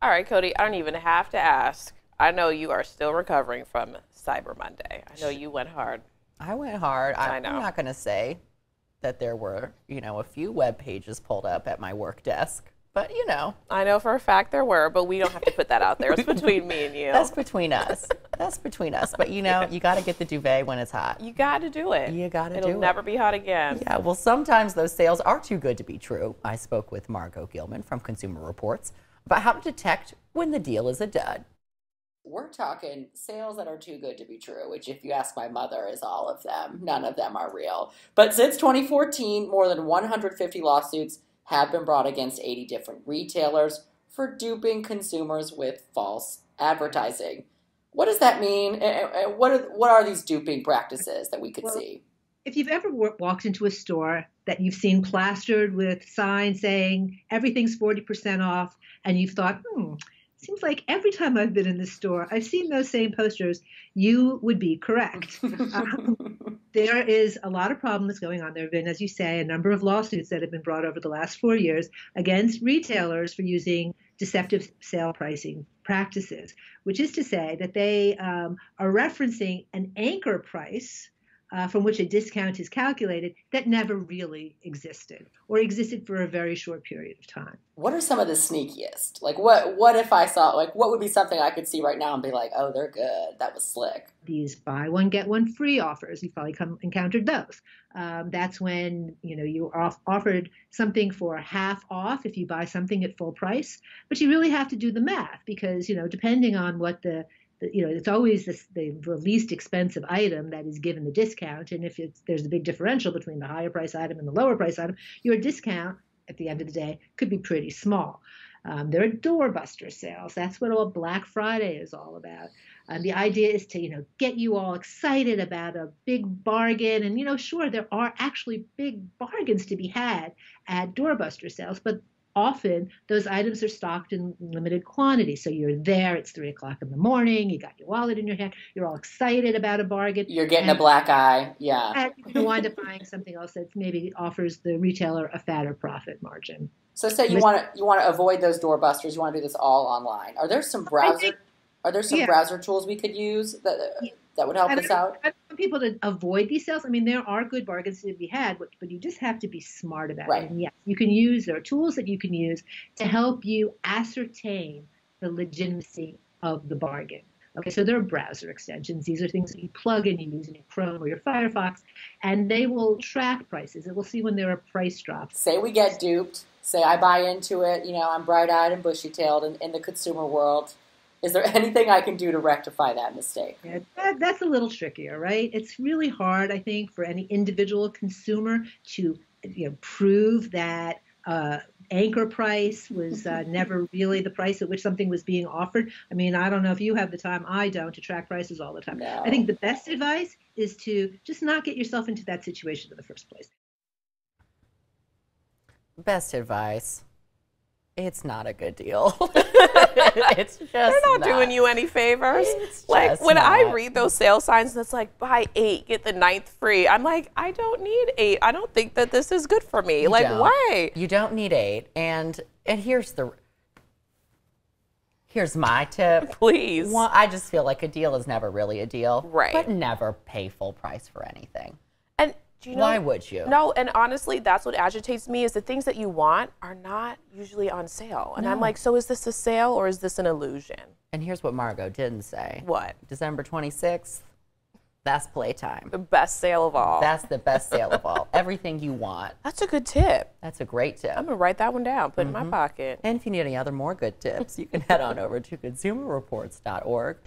All right, Cody, I don't even have to ask. I know you are still recovering from Cyber Monday. I know you went hard. I went hard. I know. I'm not going to say that there were, a few web pages pulled up at my work desk, but I know for a fact there were, but we don't have to put that out there. It's between me and you. That's between us. That's between us. But you got to get the duvet when it's hot. You got to do it. You got to do it. It'll never be hot again. Yeah, well, sometimes those sales are too good to be true. I spoke with Margot Gilman from Consumer Reports about how to detect when the deal is a dud. We're talking sales that are too good to be true, which if you ask my mother is all of them. None of them are real. But since 2014, more than 150 lawsuits have been brought against 80 different retailers for duping consumers with false advertising. What does that mean? And what are these duping practices that we could see? If you've ever walked into a store that you've seen plastered with signs saying everything's 40% off, and you've thought, seems like every time I've been in this store, I've seen those same posters, you would be correct. There is a lot of problems going on. There have been, as you say, a number of lawsuits that have been brought over the last 4 years against retailers for using deceptive sale pricing practices, which is to say that they are referencing an anchor price from which a discount is calculated that never really existed or existed for a very short period of time. What are some of the sneakiest? Like what if I saw, what would be something I could see right now and be like, oh, they're good. That was slick. These buy one, get one free offers. You've probably encountered those. That's when, you are offered something for half off if you buy something at full price, but you really have to do the math because, depending on what it's always the least expensive item that is given the discount. And if there's a big differential between the higher price item and the lower price item, your discount at the end of the day could be pretty small. There are doorbuster sales. That's what all Black Friday is all about. The idea is to, get you all excited about a big bargain. And, sure, there are actually big bargains to be had at doorbuster sales, but often those items are stocked in limited quantity. So you're there, it's 3 o'clock in the morning, you got your wallet in your hand, you're all excited about a bargain. You're getting a black eye, yeah. And you wind up buying something else that maybe offers the retailer a fatter profit margin. So say you want to avoid those doorbusters, you want to do this all online. Are there some browser tools we could use that would help us out? I want people to avoid these sales. I mean, there are good bargains to be had, but you just have to be smart about it. And yes, there are tools that you can use to help you ascertain the legitimacy of the bargain. Okay, so there are browser extensions. These are things that you plug in, you use in your Chrome or your Firefox, and they will track prices. It will see when there are price drops. Say we get duped. Say I buy into it. I'm bright-eyed and bushy-tailed in the consumer world. Is there anything I can do to rectify that mistake? Yeah, that's a little trickier, right? It's really hard, I think, for any individual consumer to prove that anchor price was never really the price at which something was being offered. I mean, I don't know if you have the time. I don't, to track prices all the time. No. I think the best advice is to just not get yourself into that situation in the first place. Best advice. It's not a good deal. It's just They're not doing you any favors. Like when I read those sale signs that's like buy 8, get the 9th free, I'm like, I don't need 8. I don't think that this is good for me. Why? You don't need 8. And here's my tip. Please. Well, I just feel like a deal is never really a deal. Right. But never pay full price for anything. And do you know, why would you? No, and honestly, that's what agitates me is the things that you want are not usually on sale. And I'm like, so is this a sale or is this an illusion? And here's what Margot didn't say. What? December 26th, that's playtime. The best sale of all. That's the best sale of all. Everything you want. That's a good tip. That's a great tip. I'm going to write that one down, put it in my pocket. And if you need any other more good tips, you can head on over to consumerreports.org.